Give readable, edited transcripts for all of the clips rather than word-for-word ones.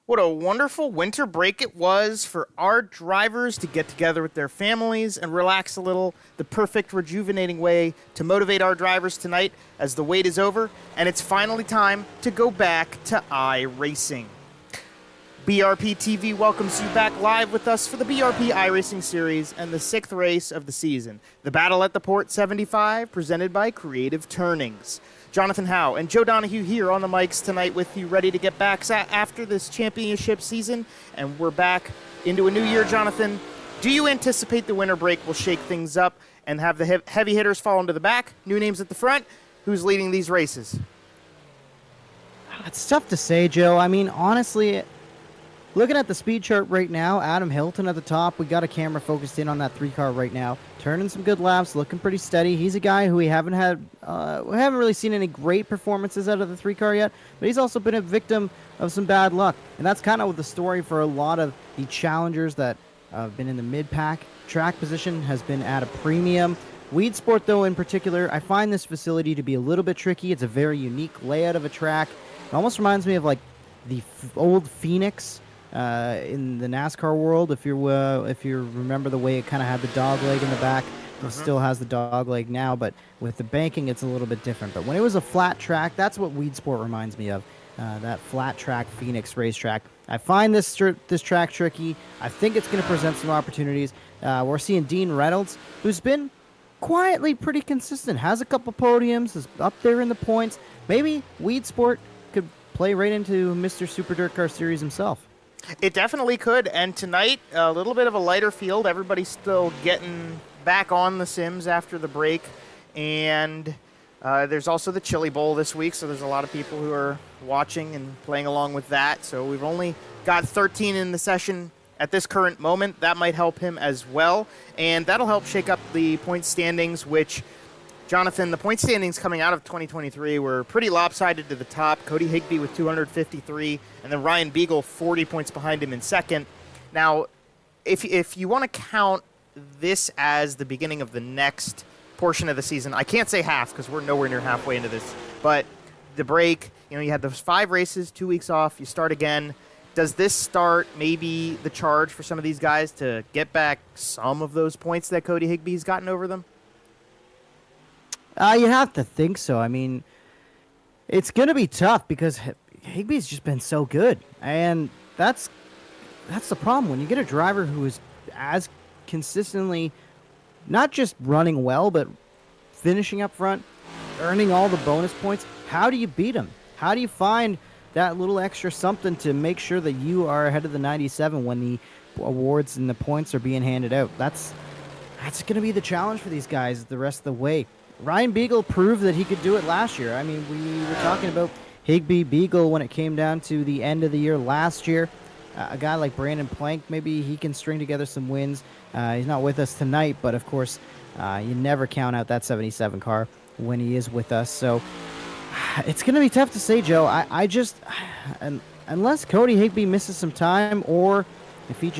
What a wonderful winter break it was for our drivers to get together with their families and relax a little. The perfect rejuvenating way to motivate our drivers tonight as the wait is over and it's finally time to go back to iRacing. BRPtv welcomes you back live with us for the BRP iRacing series and the 6th race of the season, the Battle at the Port 75, presented by Creative Turnings. Jonathan Howe and Joe Donahue here on the mics tonight with you, ready to get back after this championship season, and we're back into a new year. Jonathan, do you anticipate the winter break will shake things up and have the heavy hitters fall into the back, new names at the front? Who's leading these races? It's tough to say, Joe. I mean, honestly, looking at the speed chart right now, Adam Hilton at the top. We got a camera focused in on that 3-car right now. Turning some good laps, looking pretty steady. He's a guy who we haven't really seen any great performances out of the 3-car yet, but he's also been a victim of some bad luck. And that's kind of the story for a lot of the challengers that have been in the mid-pack. Track position has been at a premium. Weedsport, though, in particular, I find this facility to be a little bit tricky. It's a very unique layout of a track. It almost reminds me of like the old Phoenix in the NASCAR world, if you remember the way it kind of had the dog leg in the back. It still has the dog leg now, but with the banking, it's a little bit different. But when it was a flat track, that's what Weedsport reminds me of, that flat track Phoenix racetrack. I find this track tricky. I think it's going to present some opportunities. We're seeing Dean Reynolds, who's been quietly pretty consistent, has a couple podiums, is up there in the points. Maybe Weedsport could play right into Mr. Super Dirt Car Series himself. It definitely could, and tonight, a little bit of a lighter field. Everybody's still getting back on the sims after the break, and there's also the Chili Bowl this week, so there's a lot of people who are watching and playing along with that. So we've only got 13 in the session at this current moment. That might help him as well, and that'll help shake up the point standings, which, Jonathan, the point standings coming out of 2023 were pretty lopsided to the top. Cody Higbee with 253, and then Ryan Beagle 40 points behind him in second. Now, if you want to count this as the beginning of the next portion of the season, I can't say half because we're nowhere near halfway into this, but the break, you had those 5 races, 2 weeks off, you start again. Does this start maybe the charge for some of these guys to get back some of those points that Cody Higbee's gotten over them? You have to think so. I mean, it's going to be tough because Higbee's just been so good. And that's the problem. When you get a driver who is as consistently not just running well, but finishing up front, earning all the bonus points, how do you beat him? How do you find that little extra something to make sure that you are ahead of the 97 when the awards and the points are being handed out? That's going to be the challenge for these guys the rest of the way. Ryan Beagle proved that he could do it last year. I mean, we were talking about Higbee, Beagle when it came down to the end of the year last year. A guy like Brandon Plank, maybe he can string together some wins. He's not with us tonight, but of course, you never count out that 77 car when he is with us. So it's going to be tough to say, Joe. I just, unless Cody Higbee misses some time, or if he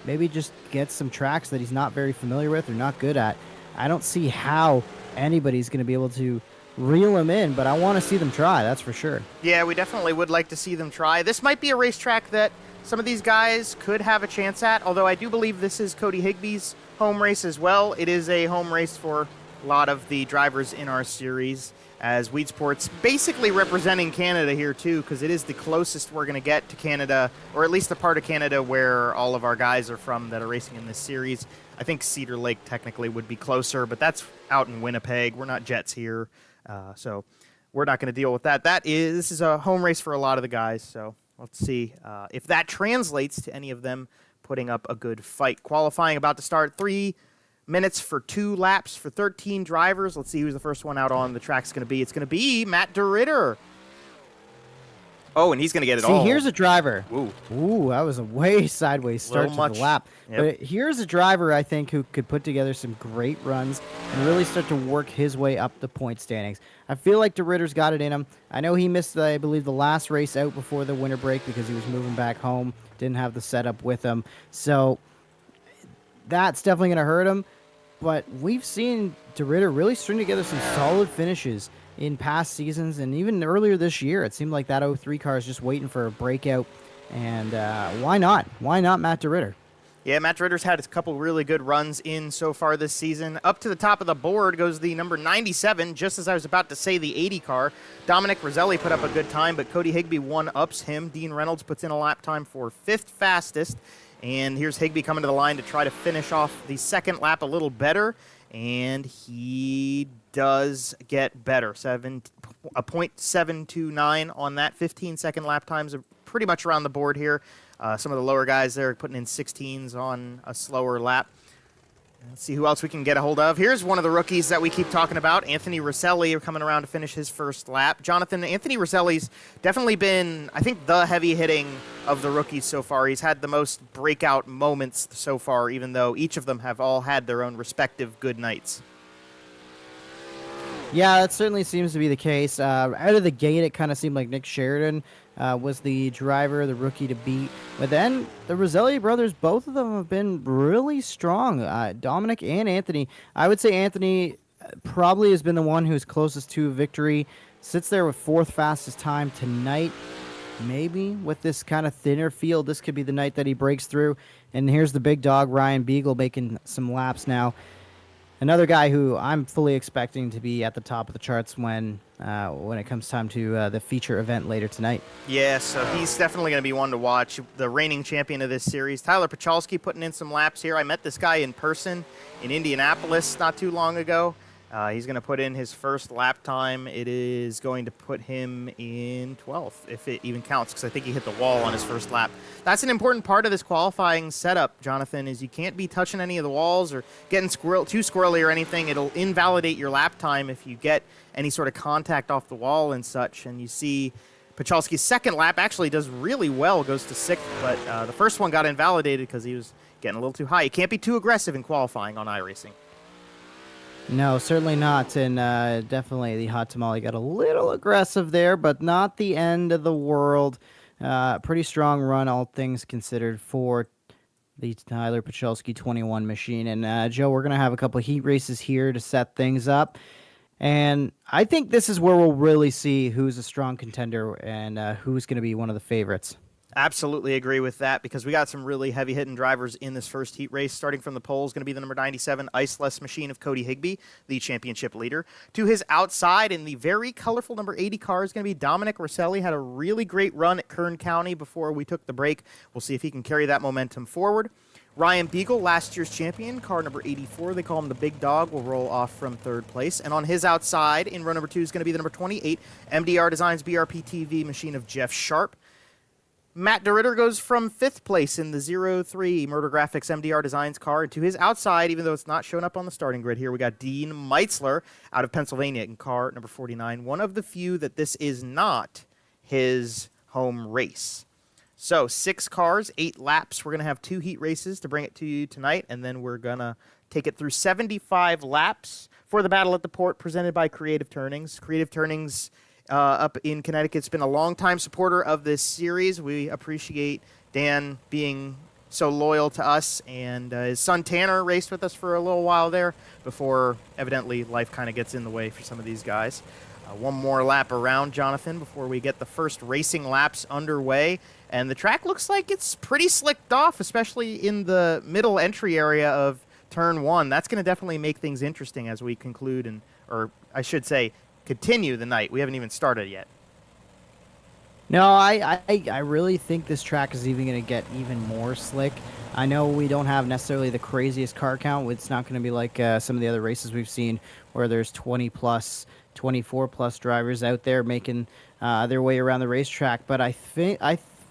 maybe just gets some tracks that he's not very familiar with or not good at, I don't see how anybody's going to be able to reel him in, but I want to see them try, that's for sure. Yeah, we definitely would like to see them try. This might be a racetrack that some of these guys could have a chance at, although I do believe this is Cody Higbee's home race as well. It is a home race for a lot of the drivers in our series, as Weedsport's basically representing Canada here too, because it is the closest we're going to get to Canada, or at least the part of Canada where all of our guys are from that are racing in this series. I think Cedar Lake technically would be closer, but that's out in Winnipeg. We're not Jets here, so we're not going to deal with that. This is a home race for a lot of the guys, so let's see if that translates to any of them putting up a good fight. Qualifying about to start. 3 minutes for 2 laps for 13 drivers. Let's see who's the first one out on the track's going to be. It's going to be Matt DeRitter. Oh, and he's going to get it all. See, here's a driver. Ooh, that was a way sideways start to the lap. Yep. But here's a driver, I think, who could put together some great runs and really start to work his way up the point standings. I feel like DeRitter's got it in him. I know he missed, I believe, the last race out before the winter break because he was moving back home, didn't have the setup with him. So that's definitely going to hurt him. But we've seen DeRitter really string together some solid finishes in past seasons, and even earlier this year, it seemed like that 03 car is just waiting for a breakout. And why not? Why not Matt DeRitter? Yeah, Matt DeRitter's had a couple really good runs in so far this season. Up to the top of the board goes the number 97, just as I was about to say the 80 car. Dominic Roselli put up a good time, but Cody Higbee one-ups him. Dean Reynolds puts in a lap time for 5th fastest. And here's Higbee coming to the line to try to finish off the second lap a little better. And he does get better. A .729 on that. 15-second lap times are pretty much around the board here. Some of the lower guys there putting in 16s on a slower lap. Let's see who else we can get a hold of. Here's one of the rookies that we keep talking about, Anthony Rosselli, coming around to finish his first lap. Jonathan, Anthony Rosselli's definitely been, I think, the heavy hitting of the rookies so far. He's had the most breakout moments so far, even though each of them have all had their own respective good nights. Yeah, that certainly seems to be the case. Out of the gate, it kind of seemed like Nick Sheridan was the driver, the rookie to beat. But then the Roselli brothers, both of them have been really strong. Dominic and Anthony. I would say Anthony probably has been the one who's closest to victory. Sits there with 4th fastest time tonight. Maybe with this kind of thinner field, this could be the night that he breaks through. And here's the big dog, Ryan Beagle, making some laps now. Another guy who I'm fully expecting to be at the top of the charts when it comes time to the feature event later tonight. Yeah, so he's definitely going to be one to watch. The reigning champion of this series, Tyler Pachalski, putting in some laps here. I met this guy in person in Indianapolis not too long ago. He's going to put in his first lap time. It is going to put him in 12th, if it even counts, because I think he hit the wall on his first lap. That's an important part of this qualifying setup, Jonathan, is you can't be touching any of the walls or getting too squirrely or anything. It'll invalidate your lap time if you get any sort of contact off the wall and such. And you see Pachalski's second lap actually does really well, goes to 6th, but the first one got invalidated because he was getting a little too high. You can't be too aggressive in qualifying on iRacing. No, certainly not, and definitely the Hot Tamale got a little aggressive there, but not the end of the world. Pretty strong run, all things considered, for the Tyler Pachalski 21 machine. And, Joe, we're going to have a couple of heat races here to set things up, and I think this is where we'll really see who's a strong contender and who's going to be one of the favorites. Absolutely agree with that, because we got some really heavy-hitting drivers in this first heat race. Starting from the pole is going to be the number 97 Iceless machine of Cody Higbee, the championship leader. To his outside, in the very colorful number 80 car, is going to be Dominic Rosselli. Had a really great run at Kern County before we took the break. We'll see if he can carry that momentum forward. Ryan Beagle, last year's champion, car number 84. They call him the big dog, will roll off from 3rd place. And on his outside, in row number 2, is going to be the number 28 MDR Designs BRPtv machine of Jeff Sharp. Matt DeRitter goes from 5th place in the 03 Murder Graphics MDR Designs car. To his outside, even though it's not showing up on the starting grid here, we got Dean Meitzler out of Pennsylvania in car number 49. One of the few that this is not his home race. So 6 cars, 8 laps. We're going to have 2 heat races to bring it to you tonight, and then we're going to take it through 75 laps for the Battle at the Port presented by Creative Turnings. Creative Turnings up in Connecticut's been a longtime supporter of this series. We appreciate Dan being so loyal to us, and his son Tanner raced with us for a little while there before evidently life kind of gets in the way for some of these guys. One more lap around, Jonathan, before we get the first racing laps underway, and the track looks like it's pretty slicked off, especially in the middle entry area of turn 1. That's going to definitely make things interesting as we conclude, or I should say continue the night. We haven't even started yet. No, I really think this track is even going to get even more slick. I know we don't have necessarily the craziest car count. It's not going to be like some of the other races we've seen where there's 20 plus, 24 plus drivers out there making their way around the racetrack. But I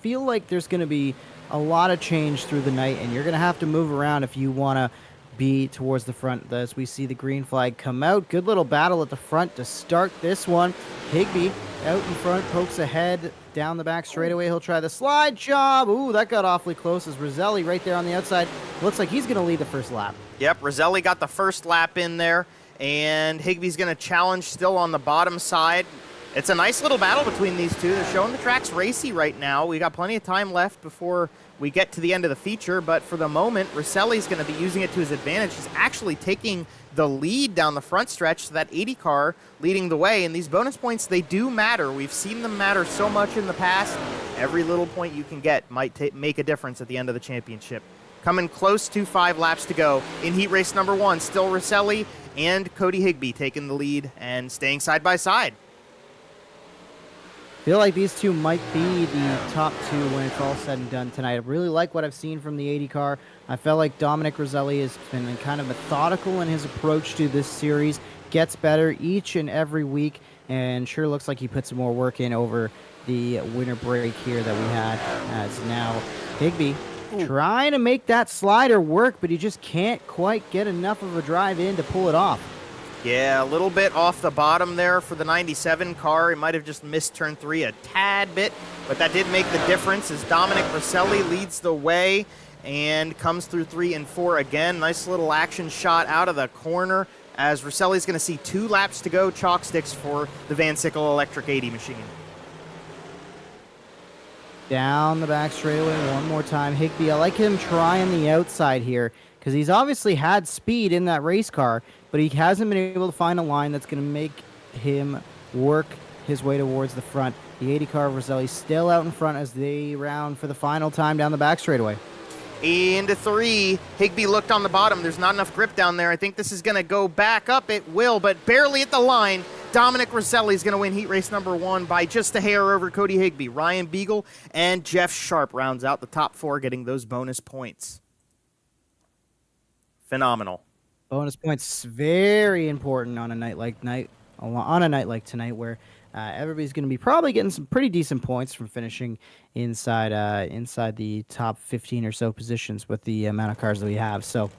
feel like there's going to be a lot of change through the night, and you're going to have to move around if you want to be towards the front as we see the green flag come out. Good little battle at the front to start this one. Higbee out in front, pokes ahead down the back straightaway. He'll try the slide job. Ooh, that got awfully close as Roselli right there on the outside. Looks like he's going to lead the first lap. Yep, Roselli got the first lap in there, and Higbee's going to challenge still on the bottom side. It's a nice little battle between these two. They're showing the track's racy right now. We got plenty of time left before we get to the end of the feature, but for the moment, Roselli's going to be using it to his advantage. He's actually taking the lead down the front stretch, so that 80 car leading the way, and these bonus points, they do matter. We've seen them matter so much in the past, every little point you can get might make a difference at the end of the championship. Coming close to 5 laps to go in heat race number 1, still Rosselli and Cody Higbee taking the lead and staying side by side. I feel like these two might be the top two when it's all said and done tonight. I really like what I've seen from the 80 car. I felt like Dominic Rosselli has been kind of methodical in his approach to this series, gets better each and every week, and sure looks like he put some more work in over the winter break here that we had. As now Higbee trying to make that slider work, but he just can't quite get enough of a drive in to pull it off. Yeah, a little bit off the bottom there for the 97 car. He might have just missed turn 3 a tad bit, but that did make the difference as Dominic Rosselli leads the way and comes through 3 and 4 again. Nice little action shot out of the corner as Rosselli's going to see 2 laps to go, chalk sticks for the Van Sickle Electric 80 machine. Down the back straightaway one more time. Higbee, I like him trying the outside here because he's obviously had speed in that race car, but he hasn't been able to find a line that's going to make him work his way towards the front. The 80 car of Rosselli still out in front as they round for the final time down the back straightaway. Into 3. Higbee looked on the bottom. There's not enough grip down there. I think this is going to go back up. It will, but barely at the line. Dominic Rosselli is going to win heat race number 1 by just a hair over Cody Higbee. Ryan Beagle and Jeff Sharp rounds out the top 4, getting those bonus points. Phenomenal. Bonus points very important on a night like tonight, where everybody's going to be probably getting some pretty decent points from finishing inside the top 15 or so positions with the amount of cars that we have. So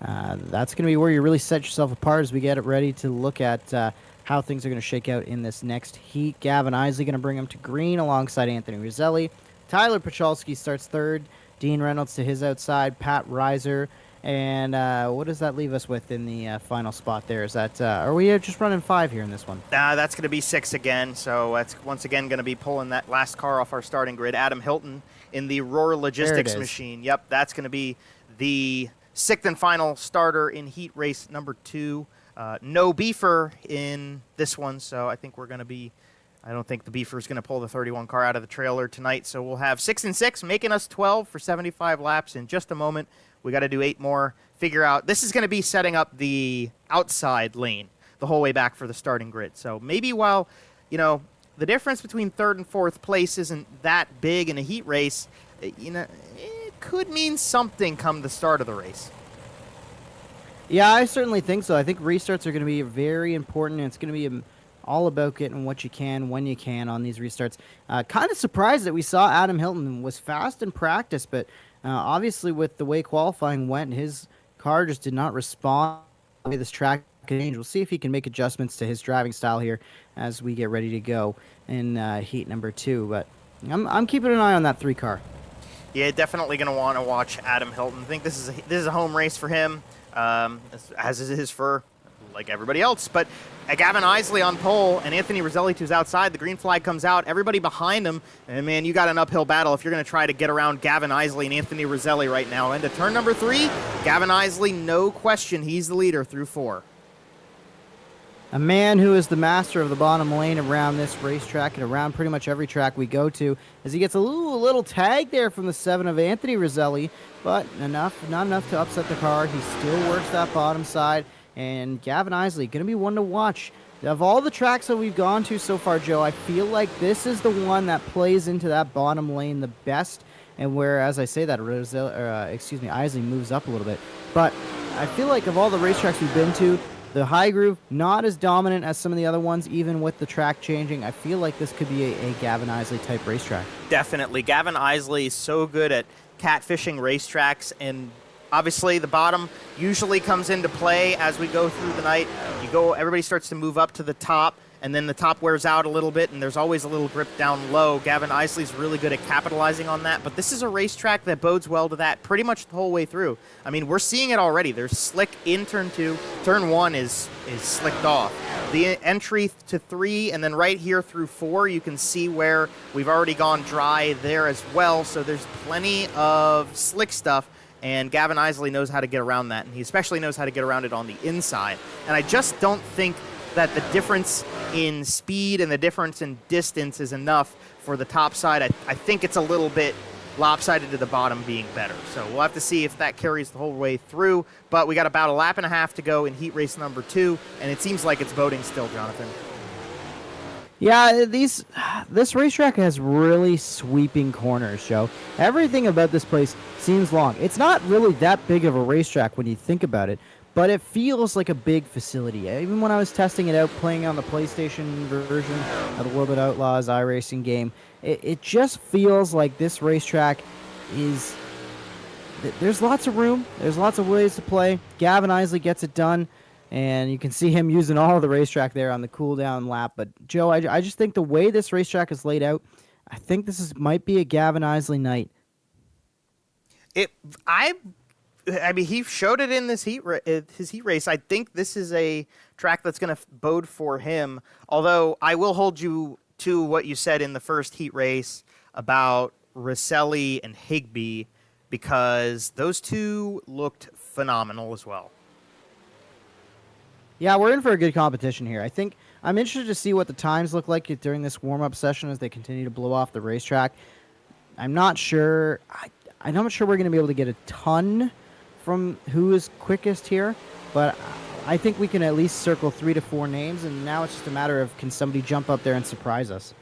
that's going to be where you really set yourself apart as we get it ready to look at how things are going to shake out in this next heat. Gavin Isley going to bring him to green alongside Anthony Rosselli. Tyler Pachalski starts 3rd. Dean Reynolds to his outside. Pat Reiser. And what does that leave us with in the final spot there? Is that are we just running 5 here in this one? That's going to be 6 again. So that's once again going to be pulling that last car off our starting grid. Adam Hilton in the Roar Logistics machine. Yep, that's going to be the 6th and final starter in heat race number 2. No beefer in this one, so I think we're going to be. I don't think the beefer is going to pull the 31 car out of the trailer tonight. So we'll have 6 and 6, making us 12 for 75 laps in just a moment. We got to do 8 more. Figure out this is going to be setting up the outside lane the whole way back for the starting grid. So maybe while the difference between 3rd and 4th place isn't that big in a heat race, it could mean something come the start of the race. Yeah, I certainly think so. I think restarts are going to be very important, and it's going to be all about getting what you can when you can on these restarts. Kind of surprised that we saw Adam Hilton was fast in practice, but obviously with the way qualifying went, his car just did not respond the way this track can change. We'll see if he can make adjustments to his driving style here as we get ready to go in heat number 2. But I'm keeping an eye on that 3 car. Yeah, definitely going to want to watch Adam Hilton. I think this is a home race for him. As it is for like everybody else. But Gavin Isley on pole and Anthony Rosselli who's outside. The green flag comes out. Everybody behind him. And, man, you got an uphill battle if you're going to try to get around Gavin Isley and Anthony Rosselli right now. Into turn number 3, Gavin Isley, no question. He's the leader through 4. A man who is the master of the bottom lane around this racetrack and around pretty much every track we go to, as he gets a little tag there from the 7 of Anthony Rosselli, but not enough to upset the car. He still works that bottom side, and Gavin Isley going to be one to watch. Of all the tracks that we've gone to so far, Joe, I feel like this is the one that plays into that bottom lane the best, and where, as I say that, Isley moves up a little bit. But I feel like of all the racetracks we've been to, the high groove, not as dominant as some of the other ones, even with the track changing. I feel like this could be a Gavin Isley type racetrack. Definitely. Gavin Isley is so good at catfishing racetracks, and obviously the bottom usually comes into play as we go through the night. Everybody starts to move up to the top, and then the top wears out a little bit, and there's always a little grip down low. Gavin Isley's really good at capitalizing on that, but this is a racetrack that bodes well to that pretty much the whole way through. I mean, we're seeing it already. There's slick in turn 2. Turn 1 is slicked off. The entry to 3, and then right here through 4, you can see where we've already gone dry there as well, so there's plenty of slick stuff. And Gavin Isley knows how to get around that, and he especially knows how to get around it on the inside. And I just don't think that the difference in speed and the difference in distance is enough for the top side. I think it's a little bit lopsided to the bottom being better. So we'll have to see if that carries the whole way through. But we got about a lap and a half to go in heat race number 2, and it seems like it's boating still, Jonathan. Yeah, this racetrack has really sweeping corners, Joe. Everything about this place seems long. It's not really that big of a racetrack when you think about it, but it feels like a big facility. Even when I was testing it out, playing on the PlayStation version of the World of Outlaws iRacing game, it just feels like this racetrack is... There's lots of room. There's lots of ways to play. Gavin Isley gets it done. And you can see him using all of the racetrack there on the cool-down lap. But, Joe, I just think the way this racetrack is laid out, I think this might be a Gavin Isley night. I mean, he showed it in his heat race. I think this is a track that's going to bode for him. Although I will hold you to what you said in the first heat race about Rosselli and Higbee, because those two looked phenomenal as well. Yeah, we're in for a good competition here. I think I'm interested to see what the times look like during this warm-up session as they continue to blow off the racetrack. I'm not sure. I'm not sure we're going to be able to get a ton from who is quickest here, but I think we can at least circle 3 to 4 names, and now it's just a matter of can somebody jump up there and surprise us.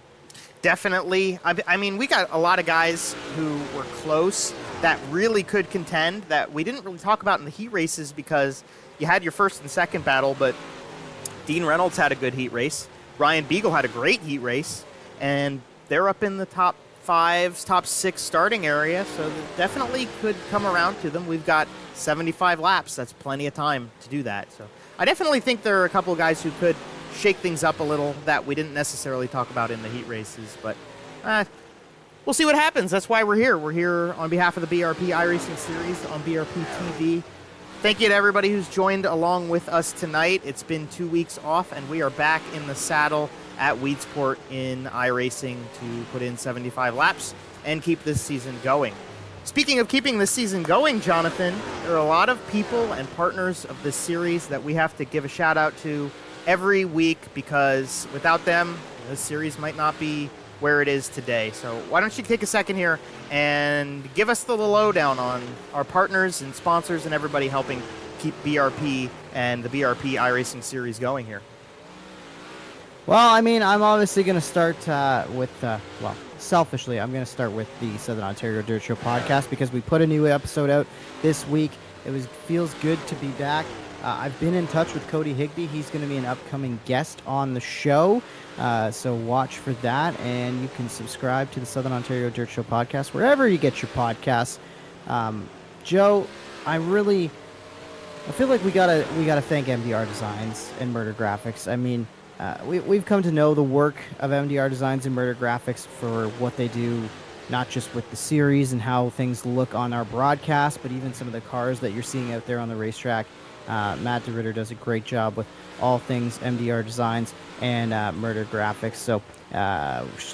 Definitely. I mean, we got a lot of guys who were close that really could contend that we didn't really talk about in the heat races because you had your first and second battle, but Dean Reynolds had a good heat race. Ryan Beagle had a great heat race, and they're up in the top 5, top 6 starting area, so definitely could come around to them. We've got 75 laps. That's plenty of time to do that. So I definitely think there are a couple of guys who could shake things up a little that we didn't necessarily talk about in the heat races, but we'll see what happens. That's why we're here. We're here on behalf of the BRP iRacing series on BRPtv. Thank you to everybody who's joined along with us tonight. It's been 2 weeks off, and we are back in the saddle at Weedsport in iRacing to put in 75 laps and keep this season going. Speaking of keeping this season going, Jonathan, there are a lot of people and partners of this series that we have to give a shout-out to every week because without them, this series might not be where it is today. So why don't you take a second here and give us the lowdown on our partners and sponsors and everybody helping keep BRP and the BRP iRacing series going here. Well, I mean, I'm obviously going to start selfishly, I'm going to start with the Southern Ontario Dirt Show podcast because we put a new episode out this week. It feels good to be back. I've been in touch with Cody Higbee. He's going to be an upcoming guest on the show. So watch for that, and you can subscribe to the Southern Ontario Dirt Show podcast wherever you get your podcasts. Joe, I feel like we gotta thank MDR Designs and Murder Graphics. I mean, we've come to know the work of MDR Designs and Murder Graphics for what they do, not just with the series and how things look on our broadcast, but even some of the cars that you're seeing out there on the racetrack. Matt DeRitter does a great job with all things MDR Designs and Murder Graphics. So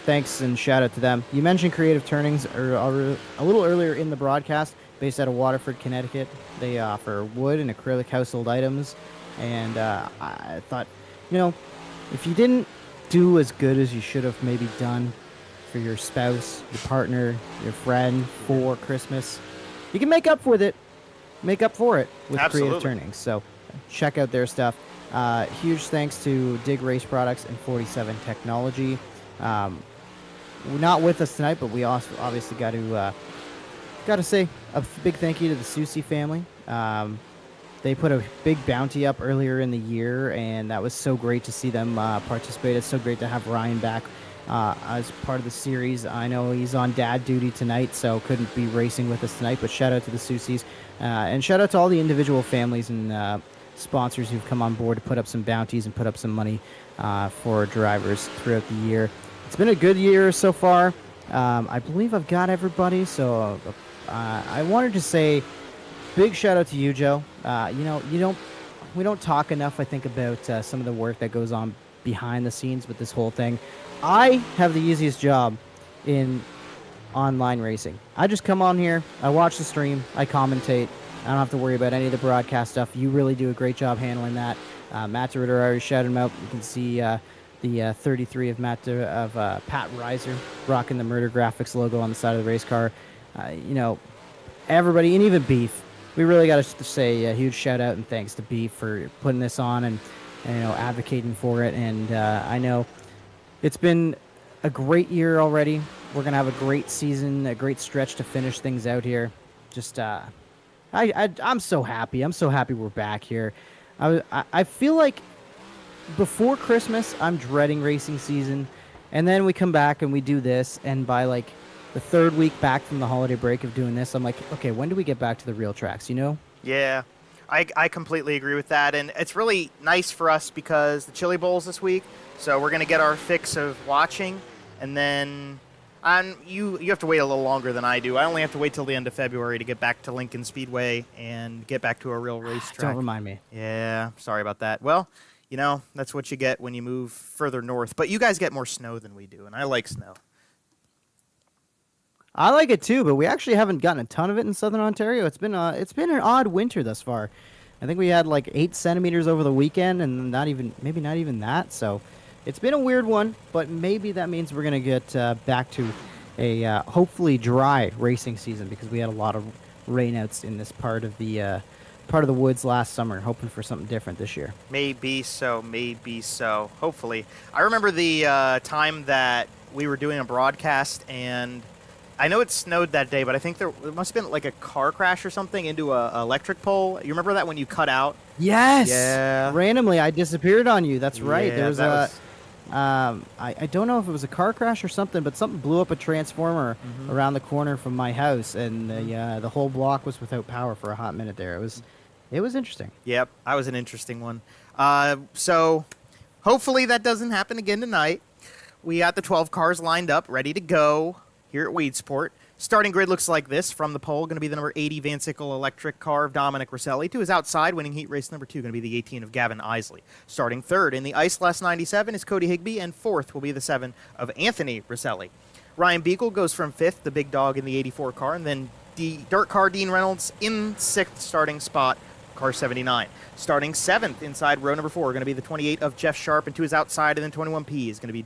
thanks and shout out to them. You mentioned Creative Turnings a little earlier in the broadcast, based out of Waterford, Connecticut. They offer wood and acrylic household items. And I thought, if you didn't do as good as you should have maybe done for your spouse, your partner, your friend for Christmas, you can make up for it with Absolutely. Creative Turnings. So check out their stuff. Huge thanks to Dig Race Products and 47 Technology. Not with us tonight, but we also obviously got to say a big thank you to the Susi family. They put a big bounty up earlier in the year, and that was so great to see them participate. It's so great to have Ryan back as part of the series. I know he's on dad duty tonight, so couldn't be racing with us tonight, but shout out to the Susis. And shout out to all the individual families and sponsors who've come on board to put up some bounties and put up some money for drivers throughout the year. It's been a good year so far. I believe I've got everybody, so I wanted to say big shout out to you, Joe. We don't talk enough, I think, about some of the work that goes on behind the scenes with this whole thing. I have the easiest job in online racing. I just come on here, I watch the stream, I commentate. I don't have to worry about any of the broadcast stuff. You really do a great job handling that. Matt DeRitter, I already shouted him out. You can see the 33 of Pat Reiser rocking the Murder Graphics logo on the side of the race car. Everybody, and even Beef. We really got to say a huge shout out and thanks to Beef for putting this on and advocating for it. And I know it's been a great year already. We're gonna have a great season, a great stretch to finish things out here. Just I'm so happy. I'm so happy we're back here. I feel like before Christmas I'm dreading racing season, and then we come back and we do this, and by like the third week back from the holiday break of doing this, I'm like, okay, when do we get back to the real tracks, Yeah, I completely agree with that, and it's really nice for us because the Chili Bowl's this week, so we're going to get our fix of watching, and then you have to wait a little longer than I do. I only have to wait till the end of February to get back to Lincoln Speedway and get back to a real racetrack. Don't remind me. Yeah, sorry about that. Well, that's what you get when you move further north, but you guys get more snow than we do, and I like snow. I like it too, but we actually haven't gotten a ton of it in Southern Ontario. It's been an odd winter thus far. I think we had like 8 centimeters over the weekend, and maybe not even that. So it's been a weird one, but maybe that means we're gonna get back to a hopefully dry racing season, because we had a lot of rainouts in this part of the woods last summer. Hoping for something different this year. Maybe so. Hopefully, I remember the time that we were doing a broadcast, and I know it snowed that day, but I think there must have been like a car crash or something into a electric pole. You remember that when you cut out? Yes. Yeah. Randomly, I disappeared on you. That's right. Yeah, there was I don't know if it was a car crash or something, but something blew up a transformer around the corner from my house, and the whole block was without power for a hot minute there. It was interesting. Yep, that was an interesting one. So hopefully that doesn't happen again tonight. We got the 12 cars lined up, ready to go here at Weedsport. Starting grid looks like this. From the pole, going to be the number 80 Van Sickle electric car of Dominic Rosselli. To his outside, winning heat race number 2, going to be the 18 of Gavin Isley. Starting third in the Ice Last 97 is Cody Higbee, and fourth will be the 7 of Anthony Rosselli. Ryan Beagle goes from fifth, the big dog in the 84 car, and then the dirt car Dean Reynolds in sixth starting spot, car 79. Starting seventh inside row number 4, going to be the 28 of Jeff Sharp, and to his outside, and then 21P is going to be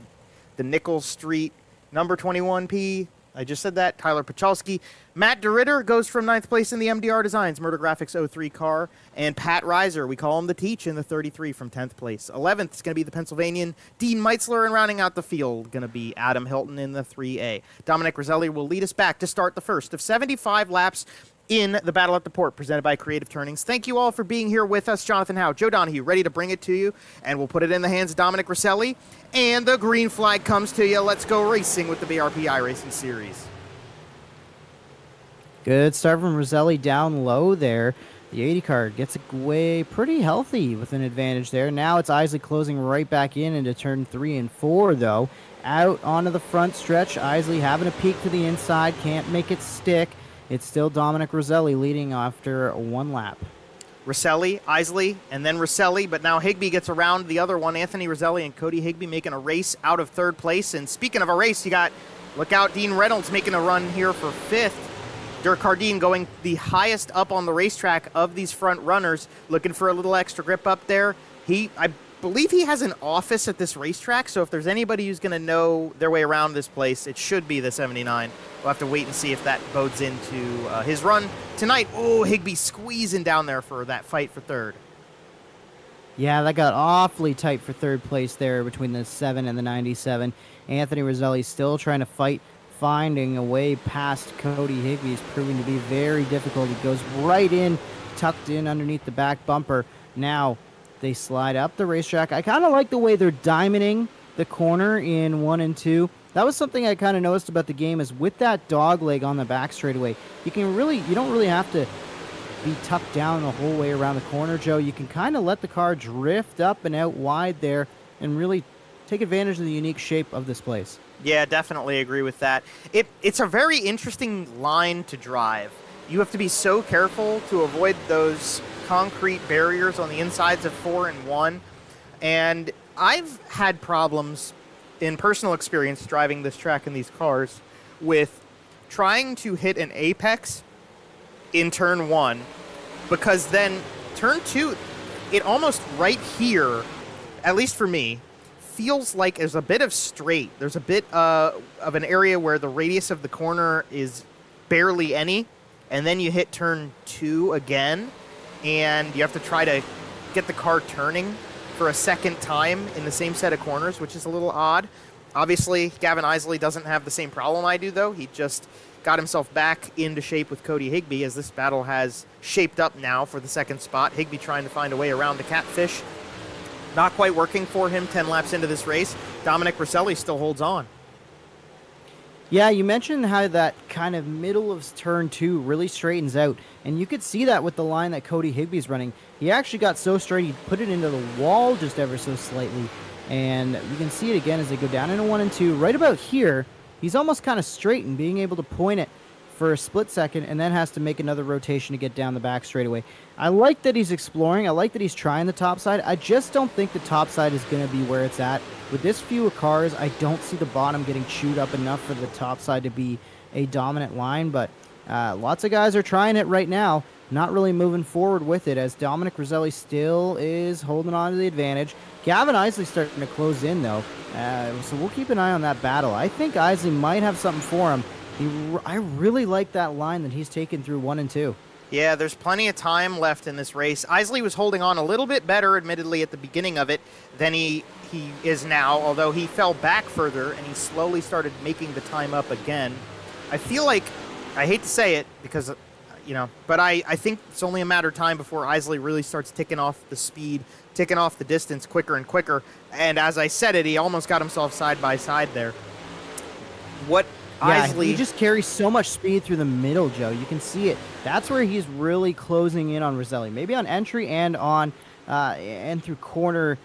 the Nichols Street number 21P. I just said that. Tyler Pachalski. Matt DeRitter goes from 9th place in the MDR Designs Murder Graphics 03 car. And Pat Reiser, we call him the Teach, in the 33 from 10th place. 11th is going to be the Pennsylvanian Dean Meitzler, and rounding out the field, going to be Adam Hilton in the 3A. Dominic Rosselli will lead us back to start the first of 75 laps in the Battle at the Port, presented by Creative Turnings. Thank you all for being here with us. Jonathan Howe, Joe Donahue, ready to bring it to you, and we'll put it in the hands of Dominic Rosselli, and the green flag comes to you. Let's go racing with the BRP iRacing Series. Good start from Rosselli down low there. The 80 car gets away pretty healthy with an advantage there. Now it's Isley closing right back in into turn 3 and 4, though. Out onto the front stretch, Isley having a peek to the inside, can't make it stick. It's still Dominic Rosselli leading after one lap. Rosselli, Isley, and then Rosselli, but now Higbee gets around the other one. Anthony Rosselli and Cody Higbee making a race out of third place. And speaking of a race, look out, Dean Reynolds making a run here for fifth. Dirk Cardine going the highest up on the racetrack of these front runners, looking for a little extra grip up there. I believe he has an office at this racetrack, so if there's anybody who's going to know their way around this place, it should be the 79. We'll have to wait and see if that bodes into his run tonight. Oh, Higbee squeezing down there for that fight for third. Yeah, that got awfully tight for third place there between the 7 and the 97. Anthony Rosselli still trying to fight, finding a way past Cody Higbee is proving to be very difficult. He goes right in, tucked in underneath the back bumper. Now they slide up the racetrack. I kind of like the way they're diamonding the corner in 1 and 2. That was something I kind of noticed about the game, is with that dog leg on the back straightaway, you don't really have to be tucked down the whole way around the corner, Joe. You can kind of let the car drift up and out wide there and really take advantage of the unique shape of this place. Yeah, definitely agree with that. It's a very interesting line to drive. You have to be so careful to avoid those concrete barriers on the insides of 4 and 1. And I've had problems in personal experience driving this track in these cars with trying to hit an apex in turn 1, because then turn 2, it almost right here, at least for me, feels like there's a bit of straight. There's a bit of an area where the radius of the corner is barely any, and then you hit turn 2 again, and you have to try to get the car turning for a second time in the same set of corners, which is a little odd. Obviously, Gavin Isley doesn't have the same problem I do, though. He just got himself back into shape with Cody Higbee, as this battle has shaped up now for the second spot. Higbee trying to find a way around the Catfish. Not quite working for him 10 laps into this race. Dominic Rosselli still holds on. Yeah, you mentioned how that kind of middle of turn 2 really straightens out, and you could see that with the line that Cody Higbee's running. He actually got so straight, he put it into the wall just ever so slightly, and you can see it again as they go down into 1 and 2. Right about here, he's almost kind of straight and being able to point it for a split second, and then has to make another rotation to get down the back straightaway. I like that he's exploring. I like that he's trying the top side. I just don't think the top side is going to be where it's at. With this few of cars, I don't see the bottom getting chewed up enough for the top side to be a dominant line, but lots of guys are trying it right now, not really moving forward with it, as Dominic Rosselli still is holding on to the advantage. Gavin Isley's starting to close in, though, so we'll keep an eye on that battle. I think Isley might have something for him. I really like that line that he's taken through 1 and 2. Yeah, there's plenty of time left in this race. Isley was holding on a little bit better, admittedly, at the beginning of it than he is now, although he fell back further and he slowly started making the time up again. I feel like, I hate to say it because, but I think it's only a matter of time before Isley really starts ticking off the speed, ticking off the distance quicker and quicker. And as I said it, he almost got himself side by side there. He just carries so much speed through the middle, Joe. You can see it. That's where he's really closing in on Rosselli. Maybe on entry and on and through corner,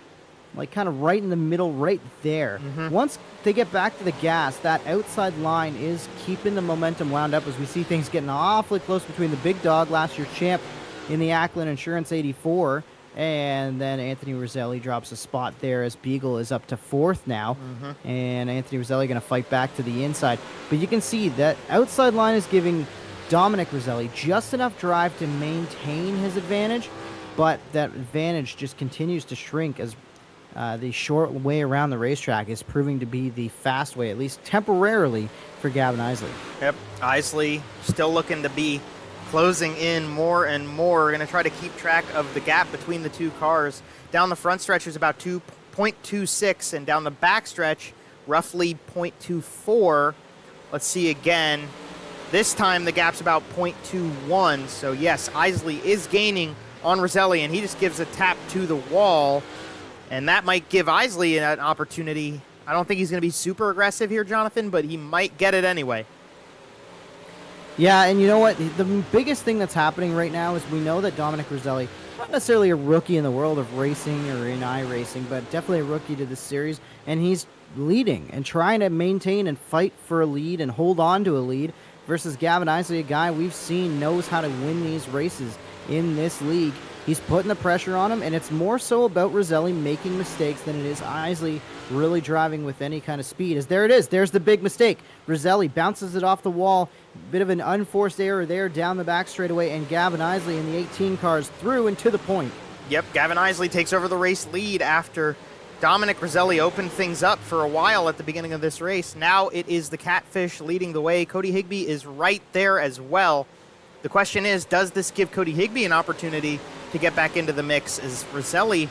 like kind of right in the middle, right there. Mm-hmm. Once they get back to the gas, that outside line is keeping the momentum wound up, as we see things getting awfully close between the big dog, last year's champ in the Ackland Insurance 84, and then Anthony Rosselli drops a spot there as Beagle is up to 4th now. Mm-hmm. And Anthony Rosselli going to fight back to the inside. But you can see that outside line is giving Dominic Rosselli just enough drive to maintain his advantage, but that advantage just continues to shrink as the short way around the racetrack is proving to be the fast way, at least temporarily, for Gavin Isley. Yep, Isley still looking to be closing in more and more. We're going to try to keep track of the gap between the two cars. Down the front stretch is about 2.26, and down the back stretch, roughly 0.24. Let's see again. This time the gap's about 0.21. So yes, Isley is gaining on Rosselli, and he just gives a tap to the wall, and that might give Isley an opportunity. I don't think he's going to be super aggressive here, Jonathan, but he might get it anyway. Yeah, and you know what? The biggest thing that's happening right now is we know that Dominic Rosselli, not necessarily a rookie in the world of racing or in iRacing, but definitely a rookie to this series, and he's leading and trying to maintain and fight for a lead and hold on to a lead, versus Gavin Isley, a guy we've seen knows how to win these races in this league. He's putting the pressure on him, and it's more so about Rosselli making mistakes than it is Isley really driving with any kind of speed. As there it is. There's the big mistake. Rosselli bounces it off the wall. Bit of an unforced error there down the back straightaway, and Gavin Isley in the 18 cars through and to the point. Yep, Gavin Isley takes over the race lead after Dominic Rosselli opened things up for a while at the beginning of this race. Now it is the Catfish leading the way. Cody Higbee is right there as well. The question is, does this give Cody Higbee an opportunity to get back into the mix? Is Rosselli,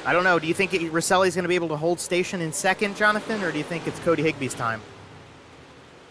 I don't know, do you think Rosselli's going to be able to hold station in second, Jonathan, or do you think it's Cody Higbee's time?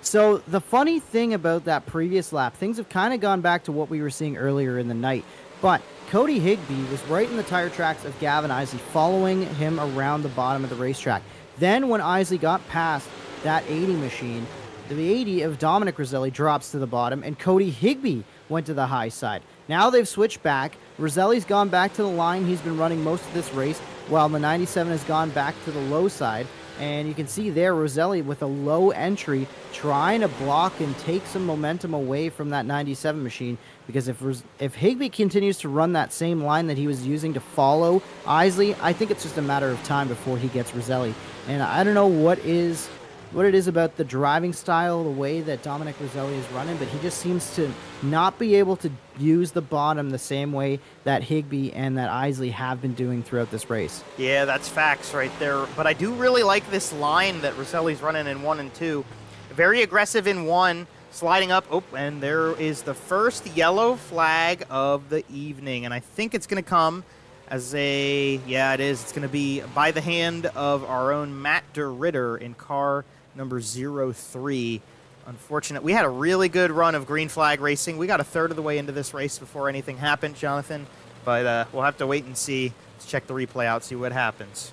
So the funny thing about that previous lap, things have kind of gone back to what we were seeing earlier in the night, but Cody Higbee was right in the tire tracks of Gavin Isley, following him around the bottom of the racetrack. Then when Isley got past that 80 machine, the 80 of Dominic Rosselli drops to the bottom, and Cody Higbee went to the high side. Now they've switched back. Rosselli's gone back to the line he's been running most of this race, while the 97 has gone back to the low side. And you can see there Rosselli with a low entry trying to block and take some momentum away from that 97 machine, because if Higbee continues to run that same line that he was using to follow Isley, I think it's just a matter of time before he gets Rosselli. And I don't know what is what it is about the driving style, the way that Dominic Roselli is running, but he just seems to not be able to use the bottom the same way that Higbee and that Isley have been doing throughout this race. Yeah, that's facts right there. But I do really like this line that Roselli's running in 1 and 2. Very aggressive in 1, sliding up. Oh, and there is the first yellow flag of the evening. And I think it's going to come as yeah, it is. It's going to be by the hand of our own Matt DeRitter in car number 03. Unfortunate. We had a really good run of green flag racing. We got a third of the way into this race before anything happened, Jonathan. But we'll have to wait and see. Let's check the replay out, see what happens.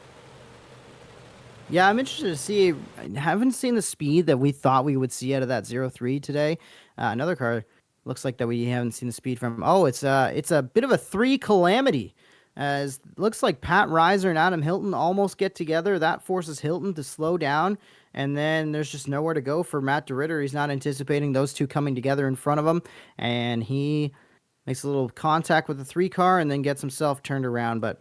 Yeah, I'm interested to see. I haven't seen the speed that we thought we would see out of that 03 today. Another car looks like that we haven't seen the speed from. Oh, it's a bit of a 3 calamity. As looks like Pat Reiser and Adam Hilton almost get together. That forces Hilton to slow down, and then there's just nowhere to go for Matt DeRitter. He's not anticipating those two coming together in front of him, and he makes a little contact with the 3 car and then gets himself turned around. But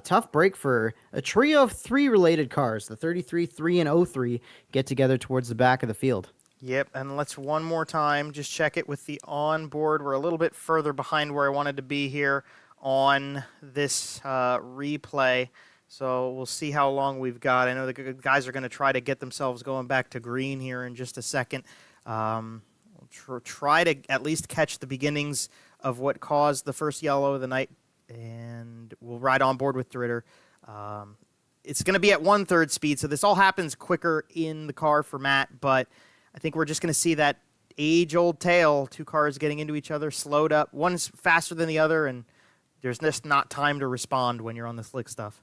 tough break for a trio of 3 related cars. The 33, 3, and 03 get together towards the back of the field. Yep, and let's one more time just check it with the onboard. We're a little bit further behind where I wanted to be here on this replay, so we'll see how long we've got. I know the guys are going to try to get themselves going back to green here in just a second. We'll try to at least catch the beginnings of what caused the first yellow of the night, and we'll ride on board with DeRitter. It's going to be at 1/3 speed, so this all happens quicker in the car for Matt, but I think we're just going to see that age-old tale, 2 cars getting into each other, slowed up. One's faster than the other, and there's just not time to respond when you're on the slick stuff.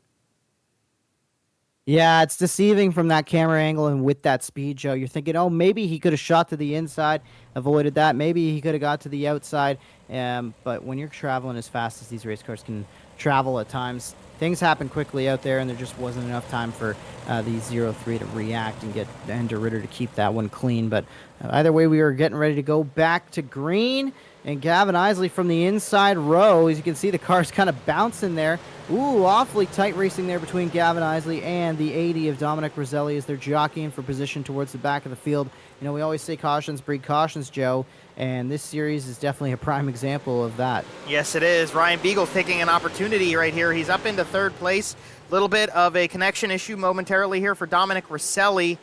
Yeah, it's deceiving from that camera angle and with that speed, Joe. You're thinking, oh, maybe he could have shot to the inside, avoided that. Maybe he could have got to the outside. But when you're traveling as fast as these race cars can travel at times, things happen quickly out there, and there just wasn't enough time for the 03 to react and get DeRitter to keep that one clean. But either way, we were getting ready to go back to green. And Gavin Isley from the inside row, as you can see, the car's kind of bouncing there. Ooh, awfully tight racing there between Gavin Isley and the 80 of Dominic Roselli as they're jockeying for position towards the back of the field. You know, we always say cautions breed cautions, Joe, and this series is definitely a prime example of that. Yes, it is. Ryan Beagle's taking an opportunity right here. He's up into 3rd place. A little bit of a connection issue momentarily here for Dominic Roselli.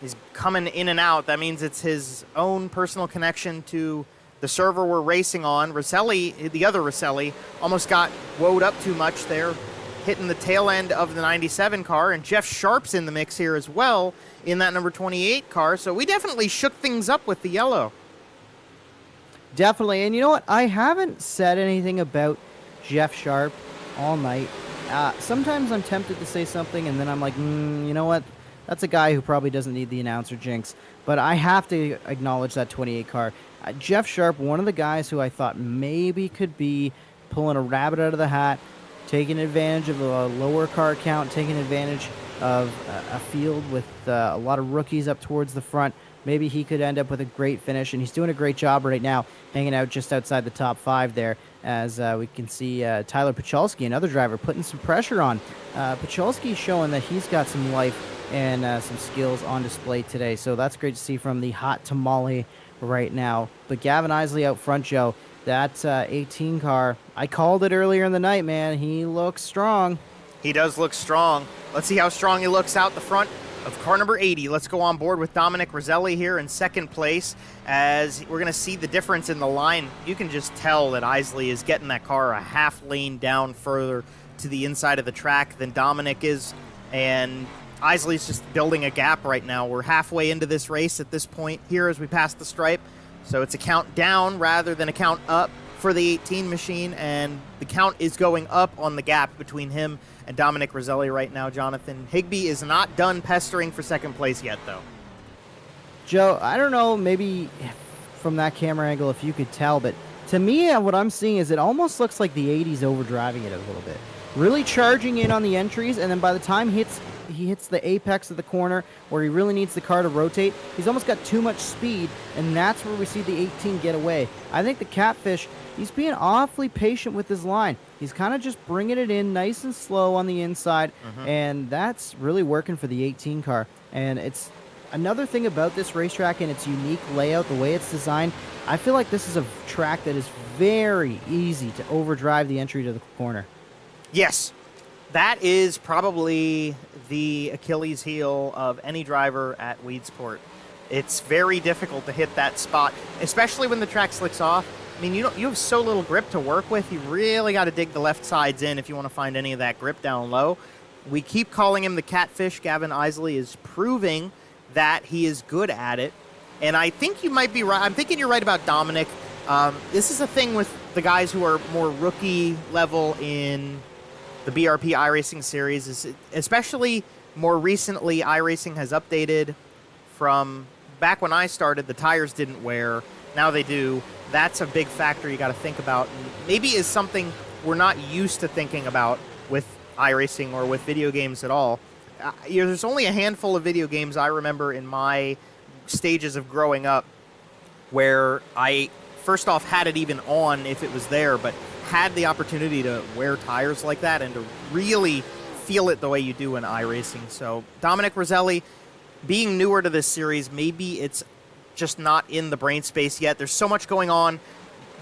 He's coming in and out. That means it's his own personal connection to the server we're racing on. Roselli, the other Roselli, almost got woed up too much there, hitting the tail end of the 97 car, and Jeff Sharp's in the mix here as well in that number 28 car, so we definitely shook things up with the yellow. Definitely, and you know what? I haven't said anything about Jeff Sharp all night. Sometimes I'm tempted to say something, and then I'm like, you know what? That's a guy who probably doesn't need the announcer jinx, but I have to acknowledge that 28 car. Jeff Sharp, one of the guys who I thought maybe could be pulling a rabbit out of the hat, taking advantage of a lower car count, taking advantage of a field with a lot of rookies up towards the front. Maybe he could end up with a great finish, and he's doing a great job right now, hanging out just outside the top 5 there, as we can see Tyler Pacholski, another driver, putting some pressure on. Pacholski showing that he's got some life and some skills on display today, so that's great to see from the hot tamale right now. But Gavin Isley out front, Joe, that 18 car, I called it earlier in the night, man. He looks strong. He does look strong. Let's see how strong he looks out the front of car number 80. Let's go on board with Dominic Roselli here in 2nd place, as we're going to see the difference in the line. You can just tell that Isley is getting that car a half lane down further to the inside of the track than Dominic is, and Isley's just building a gap right now. We're halfway into this race at this point here as we pass the stripe, so it's a count down rather than a count up for the 18 machine, and the count is going up on the gap between him and Dominic Roselli right now, Jonathan. Higbee is not done pestering for 2nd place yet, though. Joe, I don't know, maybe from that camera angle if you could tell, but to me, what I'm seeing is it almost looks like the 80's overdriving it a little bit. Really charging in on the entries, and then by the time he hits the apex of the corner where he really needs the car to rotate, he's almost got too much speed, and that's where we see the 18 get away. I think the Catfish, he's being awfully patient with his line. He's kind of just bringing it in nice and slow on the inside, and that's really working for the 18 car. And it's another thing about this racetrack and its unique layout, the way it's designed, I feel like this is a track that is very easy to overdrive the entry to the corner. Yes, that is probably the Achilles heel of any driver at Weedsport. It's very difficult to hit that spot, especially when the track slicks off. I mean, you have so little grip to work with. You really got to dig the left sides in if you want to find any of that grip down low. We keep calling him the catfish. Gavin Isley is proving that he is good at it. And I think you might be right. I'm thinking you're right about Dominic. This is a thing with the guys who are more rookie level in the BRP iRacing series, especially more recently, iRacing has updated from back when I started. The tires didn't wear. Now they do. That's a big factor you got to think about. And maybe is something we're not used to thinking about with iRacing or with video games at all. There's only a handful of video games I remember in my stages of growing up where I, first off, had it even on if it was there, but had the opportunity to wear tires like that and to really feel it the way you do in iRacing. So Dominic Roselli, being newer to this series, maybe it's just not in the brain space yet. There's so much going on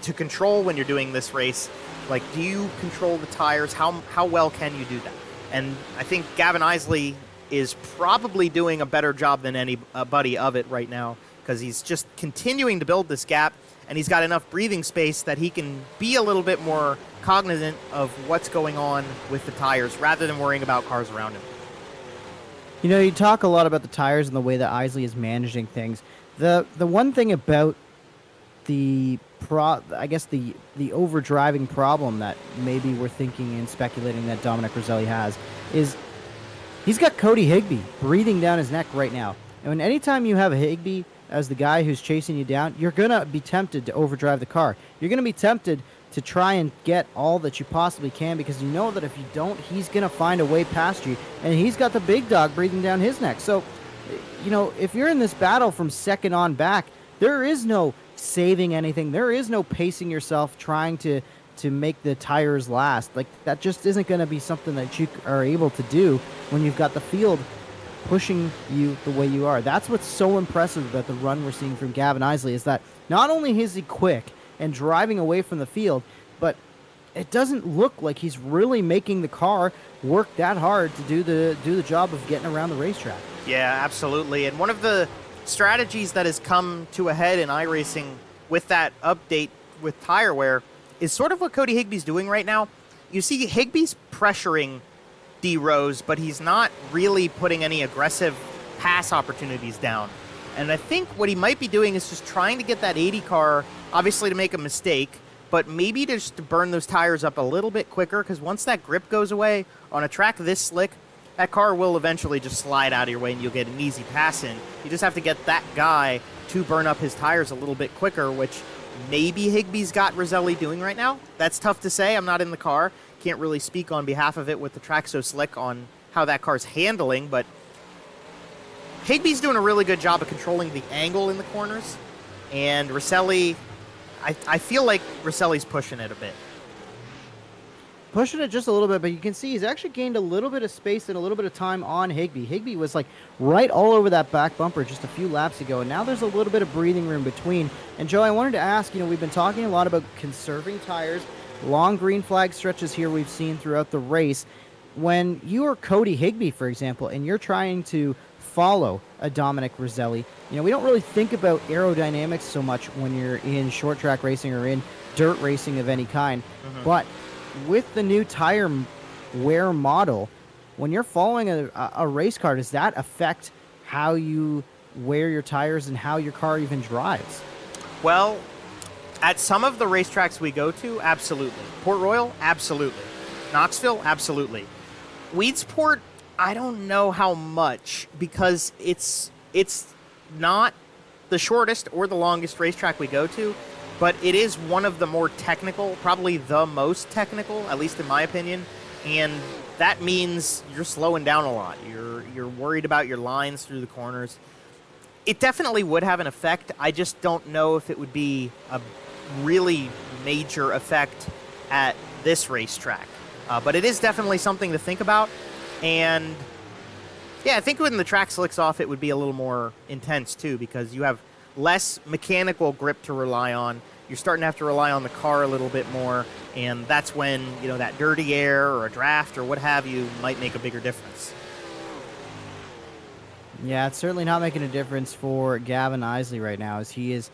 to control when you're doing this race. Like, do you control the tires? How well can you do that? And I think Gavin Isley is probably doing a better job than anybody of it right now, because he's just continuing to build this gap, and he's got enough breathing space that he can be a little bit more cognizant of what's going on with the tires rather than worrying about cars around him. You know, you talk a lot about the tires and the way that Isley is managing things. The one thing about the overdriving problem that maybe we're thinking and speculating that Dominic Roselli has is he's got Cody Higbee breathing down his neck right now. And anytime you have a Higbee as the guy who's chasing you down, you're going to be tempted to overdrive the car. You're going to be tempted to try and get all that you possibly can, because you know that if you don't, he's going to find a way past you, and he's got the big dog breathing down his neck. So, you know, if you're in this battle from second on back, there is no saving anything. There is no pacing yourself trying to make the tires last. Like, that just isn't going to be something that you are able to do when you've got the field pushing you the way you are. That's what's so impressive about the run we're seeing from Gavin Isley, is that not only is he quick and driving away from the field, but it doesn't look like he's really making the car work that hard to do the job of getting around the racetrack. Yeah, absolutely. And one of the strategies that has come to a head in iRacing with that update with tire wear is sort of what Cody Higbee's doing right now. You see Higbee's pressuring D Rose, but he's not really putting any aggressive pass opportunities down. And I think what he might be doing is just trying to get that 80 car, obviously to make a mistake, but maybe just to burn those tires up a little bit quicker, because once that grip goes away on a track this slick, that car will eventually just slide out of your way and you'll get an easy pass in. You just have to get that guy to burn up his tires a little bit quicker, which maybe Higbee's got Roselli doing right now. That's tough to say. I'm not in the car. Can't really speak on behalf of it with the track so slick on how that car's handling, but Higbee's doing a really good job of controlling the angle in the corners, and Roselli, I feel like Roselli's pushing it a bit. Pushing it just a little bit, but you can see he's actually gained a little bit of space and a little bit of time on Higbee. Higbee was like right all over that back bumper just a few laps ago, and now there's a little bit of breathing room between. And Joe, I wanted to ask, you know, we've been talking a lot about conserving tires, long green flag stretches here we've seen throughout the race. When you are Cody Higbee, for example, and you're trying to follow a Dominic Roselli, you know, we don't really think about aerodynamics so much when you're in short track racing or in dirt racing of any kind, but with the new tire wear model, when you're following a race car, does that affect how you wear your tires and how your car even drives? Well, at some of the racetracks we go to, absolutely. Port Royal, absolutely. Knoxville, absolutely. Weedsport, I don't know how much, because it's not the shortest or the longest racetrack we go to, but it is one of the more technical, probably the most technical, at least in my opinion, and that means you're slowing down a lot. You're worried about your lines through the corners. It definitely would have an effect. I just don't know if it would be a really major effect at this racetrack. But it is definitely something to think about, and Yeah, I think when the track slicks off, it would be a little more intense, too, because you have less mechanical grip to rely on. You're starting to have to rely on the car a little bit more, and that's when, that dirty air or a draft or what have you might make a bigger difference. Yeah, it's certainly not making a difference for Gavin Isley right now, as he is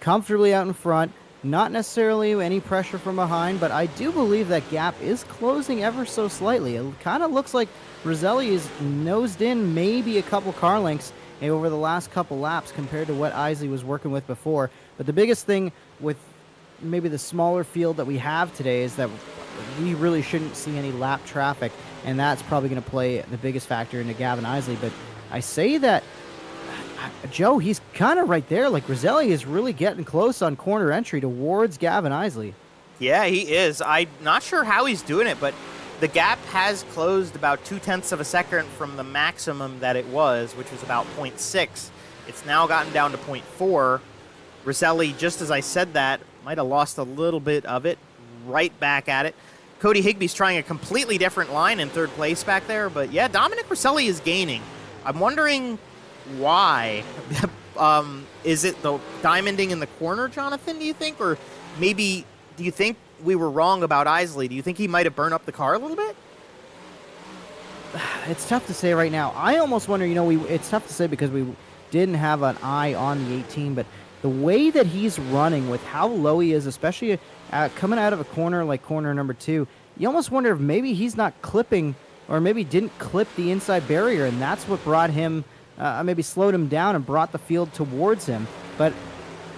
comfortably out in front. Not necessarily any pressure from behind, but I do believe that gap is closing ever so slightly. It kind of looks like Roselli is nosed in maybe a couple car lengths over the last couple laps compared to what Isley was working with before. But the biggest thing with maybe the smaller field that we have today is that we really shouldn't see any lap traffic, and that's probably going to play the biggest factor into Gavin Isley. But I say that, Joe, he's kind of right there. Like, Roselli is really getting close on corner entry towards Gavin Isley. Yeah, he is. I'm not sure how he's doing it, but the gap has closed about 0.2 of a second from the maximum that it was, which was about 0.6. It's now gotten down to 0.4. Roselli, just as I said that, might have lost a little bit of it, right back at it. Cody Higby's trying a completely different line in third place back there, but yeah, Dominic Roselli is gaining. I'm wondering why. Is it the diamonding in the corner, Jonathan, do you think? Or maybe, do you think we were wrong about Isley? Do you think he might have burned up the car a little bit? It's tough to say right now. I almost wonder, it's tough to say because we didn't have an eye on the 18, but the way that he's running with how low he is, especially coming out of a corner like corner number 2, you almost wonder if maybe he's not clipping or maybe didn't clip the inside barrier, and that's what brought him, maybe slowed him down and brought the field towards him. But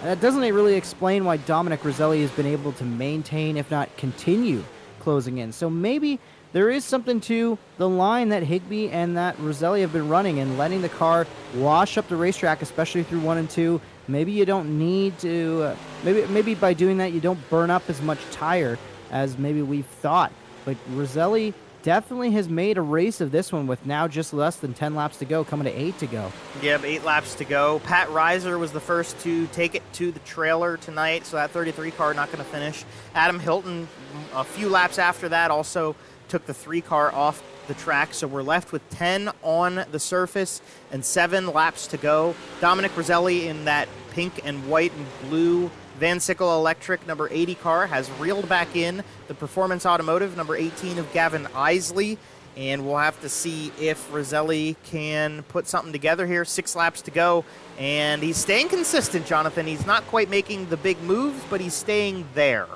that doesn't really explain why Dominic Roselli has been able to maintain, if not continue, closing in. So maybe there is something to the line that Higby and that Roselli have been running and letting the car wash up the racetrack, especially through 1 and 2. Maybe you don't need to, maybe by doing that you don't burn up as much tire as maybe we've thought. But Roselli definitely has made a race of this one with now just less than 10 laps to go, coming to 8 to go. Yep, 8 laps to go. Pat Reiser was the first to take it to the trailer tonight, so that 33 car not going to finish. Adam Hilton, a few laps after that, also took the 3 car off the track, so we're left with 10 on the surface and 7 laps to go. Dominic Roselli in that pink and white and blue Van Sickle Electric number 80 car has reeled back in the Performance Automotive number 18 of Gavin Isley, and we'll have to see if Roselli can put something together here. 6 laps to go, and he's staying consistent, Jonathan. He's not quite making the big moves, but he's staying there.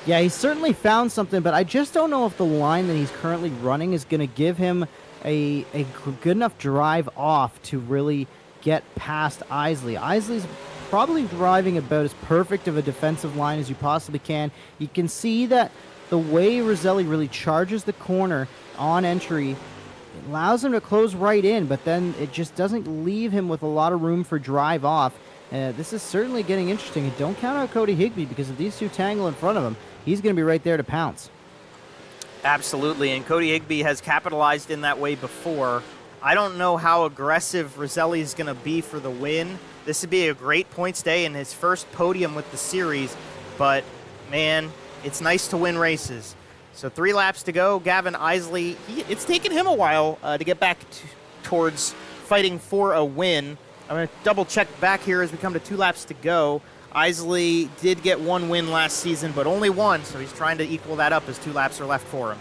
Yeah, he's certainly found something, but I just don't know if the line that he's currently running is going to give him a good enough drive off to really get past Isley. Isley's probably driving about as perfect of a defensive line as you possibly can. You can see that the way Roselli really charges the corner on entry allows him to close right in, but then it just doesn't leave him with a lot of room for drive off. This is certainly getting interesting. And don't count out Cody Higby, because if these two tangle in front of him, he's going to be right there to pounce. Absolutely, and Cody Higby has capitalized in that way before. I don't know how aggressive Roselli is going to be for the win. This would be a great points day and his first podium with the series, but man, it's nice to win races. So 3 laps to go. Gavin Isley, it's taken him a while to get back towards fighting for a win. I'm going to double check back here as we come to 2 laps to go. Isley did get 1 win last season, but only 1, so he's trying to equal that up as 2 laps are left for him.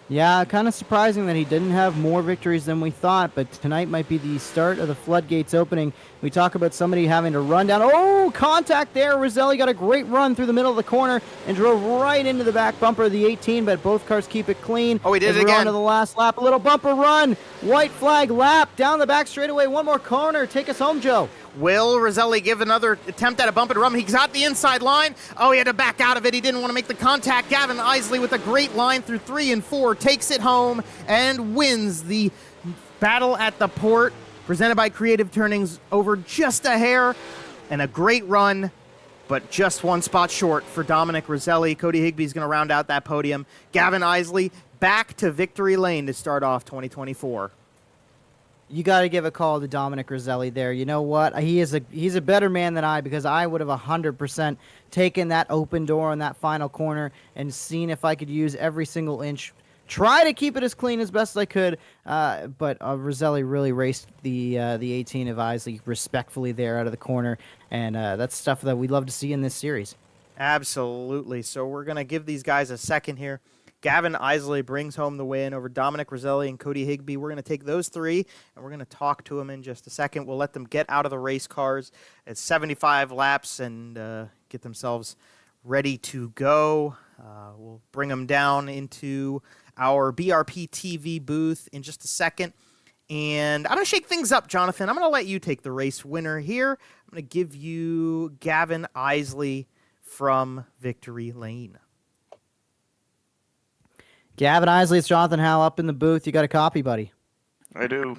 Yeah, kind of surprising that he didn't have more victories than we thought, but tonight might be the start of the floodgates opening. We talk about somebody having to run down. Oh, contact there. Roselli got a great run through the middle of the corner and drove right into the back bumper of the 18, but both cars keep it clean. Oh, he did it again. We're on to the last lap. A little bumper run. White flag lap. Down the back straightaway. One more corner. Take us home, Joe. Will Roselli give another attempt at a bump and run? He got the inside line. Oh, he had to back out of it. He didn't want to make the contact. Gavin Isley with a great line through 3 and 4 takes it home and wins the battle at the port, presented by Creative Turnings, over just a hair, and a great run, but just 1 spot short for Dominic Roselli. Cody Higby's going to round out that podium. Gavin Isley back to victory lane to start off 2024. You got to give a call to Dominic Roselli there. You know what? He's a better man than I, because I would have 100% taken that open door on that final corner and seen if I could use every single inch try to keep it as clean as best I could, but Roselli really raced the 18 of Isley respectfully there out of the corner, and that's stuff that we love to see in this series. Absolutely. So we're going to give these guys a second here. Gavin Isley brings home the win over Dominic Roselli and Cody Higbee. We're going to take those three, and we're going to talk to them in just a second. We'll let them get out of the race cars at 75 laps and get themselves ready to go. We'll bring them down into our BRP TV booth in just a second. And I'm going to shake things up, Jonathan. I'm going to let you take the race winner here. I'm going to give you Gavin Isley from Victory Lane. Gavin Isley, it's Jonathan Howe up in the booth. You got a copy, buddy? I do.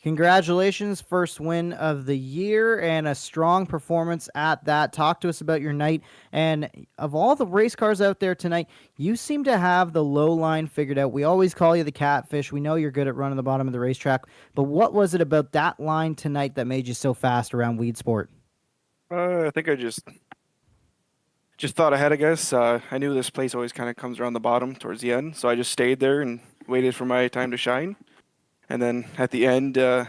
Congratulations, first win of the year and a strong performance at that. Talk to us about your night. And of all the race cars out there tonight, you seem to have the low line figured out. We always call you the catfish. We know you're good at running the bottom of the racetrack. But what was it about that line tonight that made you so fast around Weedsport? I think I just thought ahead, I guess. I knew this place always kind of comes around the bottom towards the end, so I just stayed there and waited for my time to shine. And then at the end, I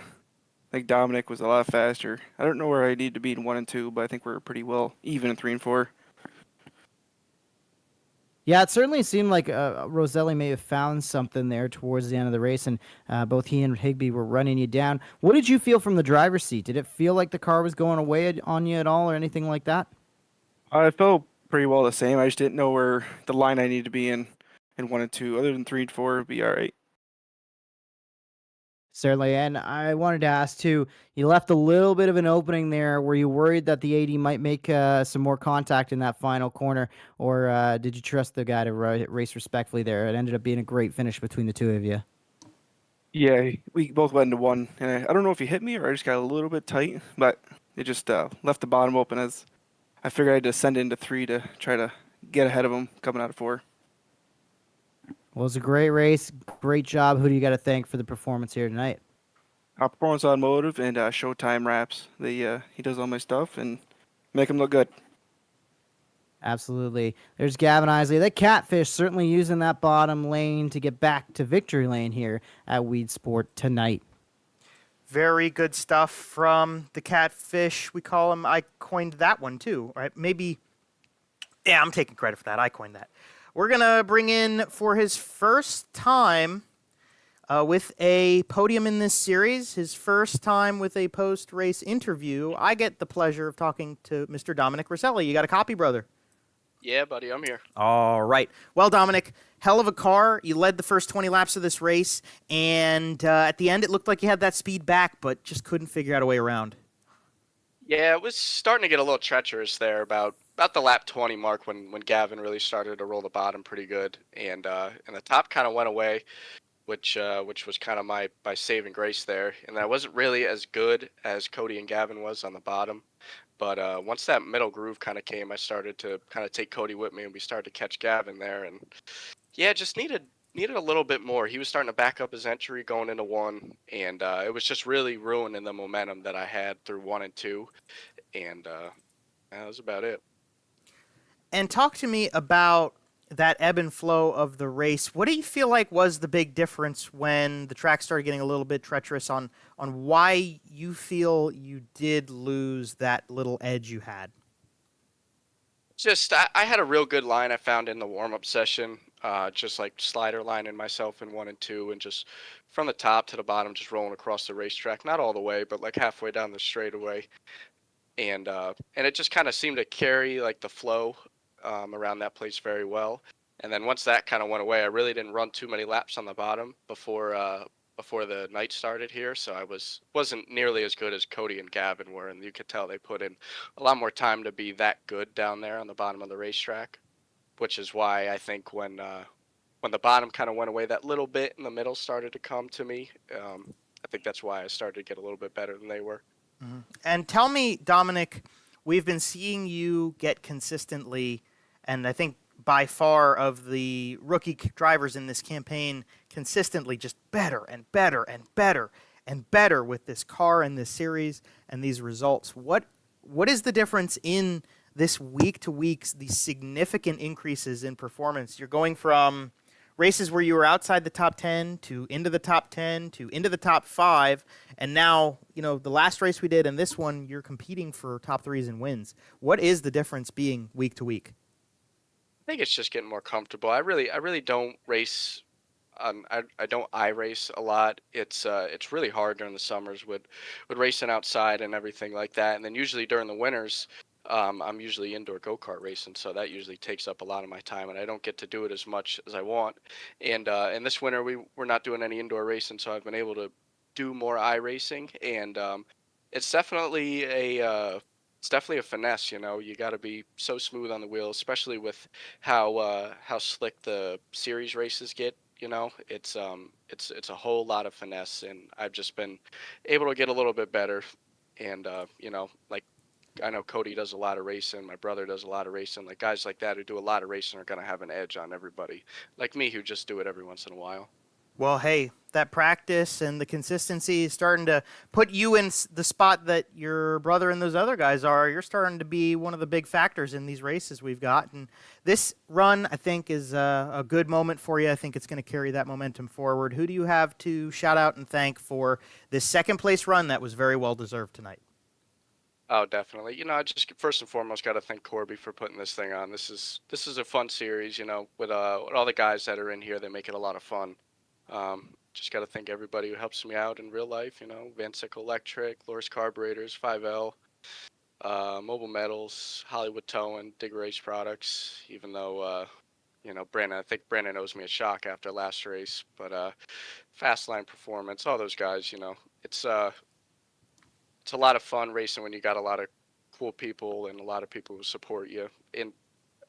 think Dominic was a lot faster. I don't know where I need to be in 1 and 2, but I think we're pretty well even in 3 and 4. Yeah, it certainly seemed like Roselli may have found something there towards the end of the race, and both he and Higbee were running you down. What did you feel from the driver's seat? Did it feel like the car was going away on you at all or anything like that? I felt pretty well the same. I just didn't know where the line I needed to be in 1 and 2. Other than 3 and 4 would be all right. Certainly, and I wanted to ask too, you left a little bit of an opening there. Were you worried that the 80 might make some more contact in that final corner, or did you trust the guy to race respectfully there? It ended up being a great finish between the two of you. Yeah, we both went into 1, and I don't know if he hit me or I just got a little bit tight, but it just left the bottom open as I figured I'd descend into 3 to try to get ahead of him coming out of 4. Well, it was a great race. Great job. Who do you got to thank for the performance here tonight? Performance Automotive and Showtime Wraps. He does all my stuff and make him look good. Absolutely. There's Gavin Isley. That catfish certainly using that bottom lane to get back to victory lane here at Weedsport tonight. Very good stuff from the catfish. We call him. I coined that one too, right? Maybe. Yeah, I'm taking credit for that. I coined that. We're going to bring in for his first time with a podium in this series, his first time with a post-race interview. I get the pleasure of talking to Mr. Dominic Roselli. You got a copy, brother? Yeah, buddy, I'm here. All right. Well, Dominic, hell of a car. You led the first 20 laps of this race, and at the end it looked like you had that speed back, but just couldn't figure out a way around. Yeah, it was starting to get a little treacherous there about the lap 20 mark when Gavin really started to roll the bottom pretty good, and the top kind of went away, which was kind of my saving grace there. And I wasn't really as good as Cody and Gavin was on the bottom, but once that middle groove kind of came, I started to kind of take Cody with me, and we started to catch Gavin there, and yeah, just needed a little bit more. He was starting to back up his entry going into 1, and it was just really ruining the momentum that I had through 1 and 2, and that was about it. And talk to me about that ebb and flow of the race. What do you feel like was the big difference when the track started getting a little bit treacherous on why you feel you did lose that little edge you had? Just I had a real good line I found in the warm-up session, just like slider lining myself in 1 and 2, and just from the top to the bottom, just rolling across the racetrack. Not all the way, but like halfway down the straightaway. And it just kind of seemed to carry like the flow around that place very well. And then once that kind of went away, I really didn't run too many laps on the bottom before the night started here. So I wasn't nearly as good as Cody and Gavin were, and you could tell they put in a lot more time to be that good down there on the bottom of the racetrack, which is why I think when the bottom kind of went away, that little bit in the middle started to come to me. I think that's why I started to get a little bit better than they were. Mm-hmm. And tell me, Dominic, we've been seeing you get consistently, and I think by far of the rookie drivers in this campaign, consistently just better and better and better and better with this car and this series and these results. What is the difference in this week to weeks, these significant increases in performance? You're going from races where you were outside the top 10 to into the top 10 to into the top 5, and now, the last race we did and this one, you're competing for top 3s and wins. What is the difference being week to week? I think it's just getting more comfortable. I really don't race. I don't iRace a lot. It's really hard during the summers with racing outside and everything like that. And then usually during the winters, I'm usually indoor go-kart racing, so that usually takes up a lot of my time, and I don't get to do it as much as I want. And this winter we're not doing any indoor racing, so I've been able to do more iRacing, and it's definitely a finesse. You got to be so smooth on the wheel, especially with how slick the series races get. It's a whole lot of finesse, and I've just been able to get a little bit better. And like, I know Cody does a lot of racing, my brother does a lot of racing. Like, guys like that who do a lot of racing are going to have an edge on everybody like me who just do it every once in a while. Well, hey, that practice and the consistency is starting to put you in the spot that your brother and those other guys are. You're starting to be one of the big factors in these races we've got. And this run, I think, is a good moment for you. I think it's going to carry that momentum forward. Who do you have to shout out and thank for this second place run that was very well deserved tonight? Oh, definitely. I just first and foremost got to thank Corby for putting this thing on. This is a fun series, with all the guys that are in here. They make it a lot of fun. Just got to thank everybody who helps me out in real life, Van Sickle Electric, Loris Carburetors, 5L, Mobile Metals, Hollywood Towing, Dig Race Products, even though, Brandon, I think Brandon owes me a shock after last race, but Fastline Performance, all those guys, it's a lot of fun racing when you got a lot of cool people and a lot of people who support you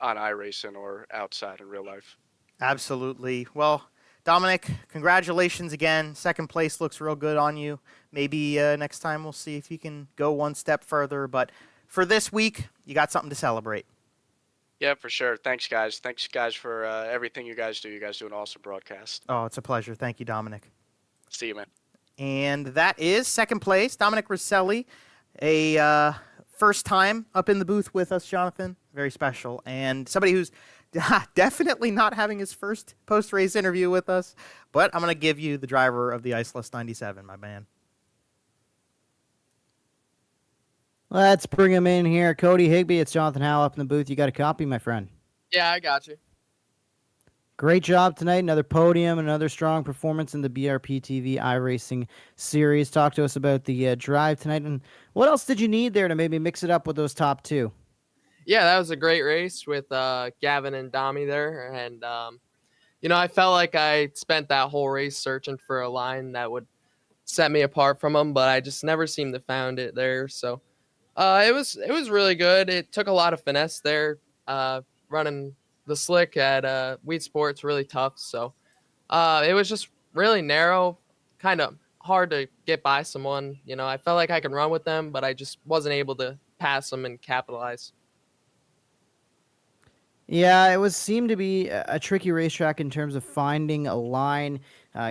on iRacing or outside in real life. Absolutely. Well, Dominic, congratulations again. Second place looks real good on you. Maybe next time we'll see if you can go one step further. But for this week, you got something to celebrate. Yeah, for sure. Thanks, guys. Thanks, guys, for everything you guys do. You guys do an awesome broadcast. Oh, it's a pleasure. Thank you, Dominic. See you, man. And that is second place, Dominic Rosselli, a first time up in the booth with us, Jonathan. Very special. And somebody who's definitely not having his first post-race interview with us, but I'm going to give you the driver of the Iceless 97, my man. Let's bring him in here. Cody Higbee, it's Jonathan Howe up in the booth. You got a copy, my friend? Yeah, I got you. Great job tonight. Another podium, another strong performance in the BRPtv iRacing series. Talk to us about the drive tonight, and what else did you need there to maybe mix it up with those top two? Yeah, that was a great race with Gavin and Dami there. And, I felt like I spent that whole race searching for a line that would set me apart from them, but I just never seemed to found it there. So it was really good. It took a lot of finesse there. Running the slick at Weedsport's really tough. So it was just really narrow, kind of hard to get by someone. I felt like I could run with them, but I just wasn't able to pass them and capitalize. Yeah, it seemed to be a tricky racetrack in terms of finding a line.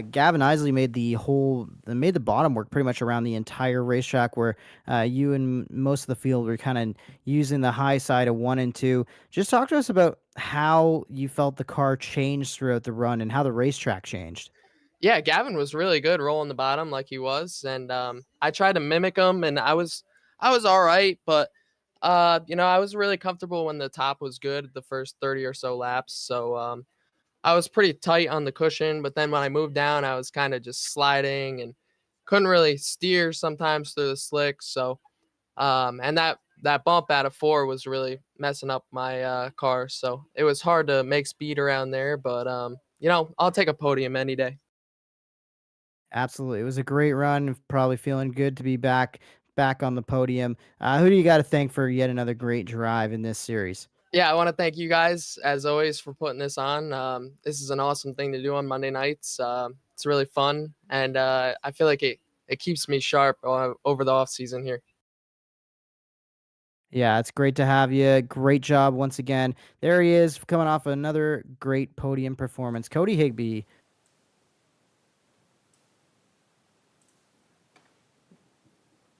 Gavin Isley made the bottom work pretty much around the entire racetrack, where you and most of the field were kind of using the high side of 1 and 2. Just talk to us about how you felt the car changed throughout the run and how the racetrack changed. Yeah, Gavin was really good rolling the bottom like he was, and I tried to mimic him, and I was all right, but I was really comfortable when the top was good the first 30 or so laps. So I was pretty tight on the cushion, but then when I moved down, I was kind of just sliding and couldn't really steer sometimes through the slick. So and that bump out of 4 was really messing up my car. So it was hard to make speed around there, but I'll take a podium any day. Absolutely. It was a great run. Probably feeling good to be back on the podium. Who do you got to thank for yet another great drive in this series? Yeah, I want to thank you guys, as always, for putting this on. This is an awesome thing to do on Monday nights. It's really fun, and I feel like it keeps me sharp over the off season here. Yeah, it's great to have you. Great job once again. There he is, coming off another great podium performance. Cody Higbee.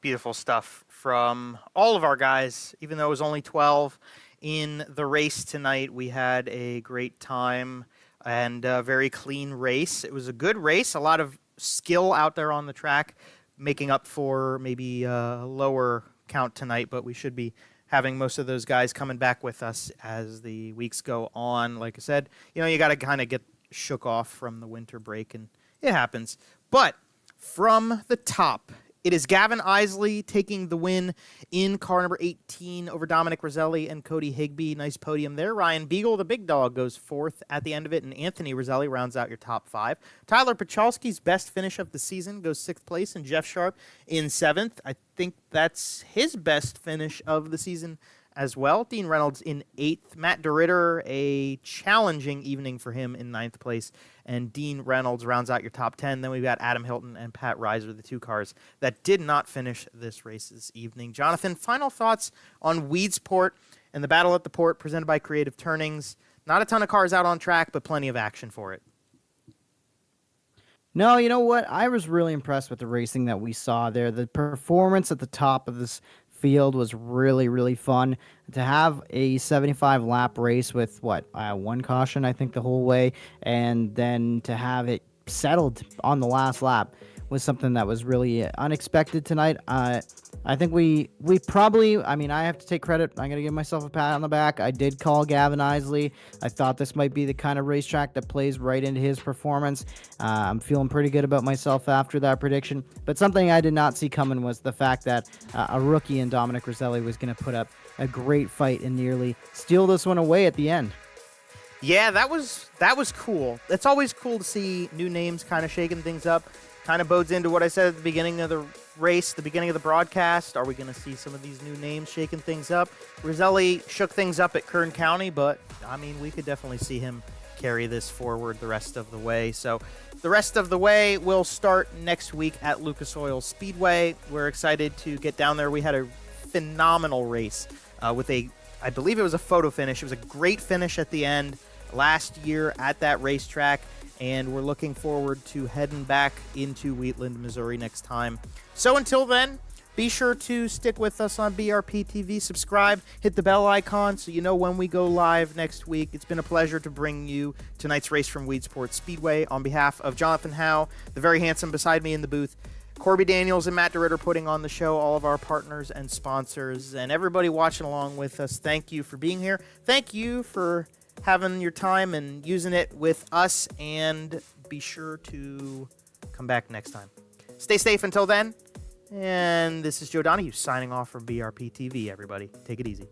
Beautiful stuff from all of our guys. Even though it was only 12 in the race tonight, we had a great time. and a very clean race. It was a good race, a lot of skill out there on the track, making up for maybe a lower count tonight, but we should be having most of those guys coming back with us as the weeks go on. Like I said, you got to kind of get shook off from the winter break, and it happens. But from the top, it is Gavin Isley taking the win in car number 18 over Dominic Roselli and Cody Higbee. Nice podium there. Ryan Beagle, the big dog, goes fourth at the end of it, and Anthony Roselli rounds out your top 5. Tyler Pachalski's best finish of the season goes 6th place, and Jeff Sharp in 7th. I think that's his best finish of the season as well. Dean Reynolds in 8th. Matt DeRitter, a challenging evening for him in 9th place. And Dean Reynolds rounds out your top 10. Then we've got Adam Hilton and Pat Reiser, the 2 cars that did not finish this race this evening. Jonathan, final thoughts on Weedsport and the Battle at the Port presented by Creative Turnings. Not a ton of cars out on track, but plenty of action for it. No, you know what? I was really impressed with the racing that we saw there. The performance at the top of this field was really, really fun. To have a 75-lap race with, one caution, I think, the whole way, and then to have it settled on the last lap was something that was really unexpected tonight. I think we probably, I have to take credit. I'm going to give myself a pat on the back. I did call Gavin Isley. I thought this might be the kind of racetrack that plays right into his performance. I'm feeling pretty good about myself after that prediction. But something I did not see coming was the fact that a rookie in Dominic Roselli was going to put up a great fight and nearly steal this one away at the end. Yeah, that was cool. It's always cool to see new names kind of shaking things up. Kind of bodes into what I said at the beginning of the race, the beginning of the broadcast. Are we going to see some of these new names shaking things up? Roselli shook things up at Kern County, but, we could definitely see him carry this forward the rest of the way. So the rest of the way will start next week at Lucas Oil Speedway. We're excited to get down there. We had a phenomenal race with I believe it was a photo finish. It was a great finish at the end last year at that racetrack. And we're looking forward to heading back into Wheatland, Missouri next time. So until then, be sure to stick with us on BRPtv. Subscribe, hit the bell icon so you know when we go live next week. It's been a pleasure to bring you tonight's race from Weedsport Speedway. On behalf of Jonathan Howe, the very handsome beside me in the booth, Corby Daniels and Matt DeRitter putting on the show, all of our partners and sponsors, and everybody watching along with us, thank you for being here. Thank you for having your time and using it with us, and be sure to come back next time. Stay safe until then, and this is Joe Donahue signing off from BRPtv, everybody. Take it easy.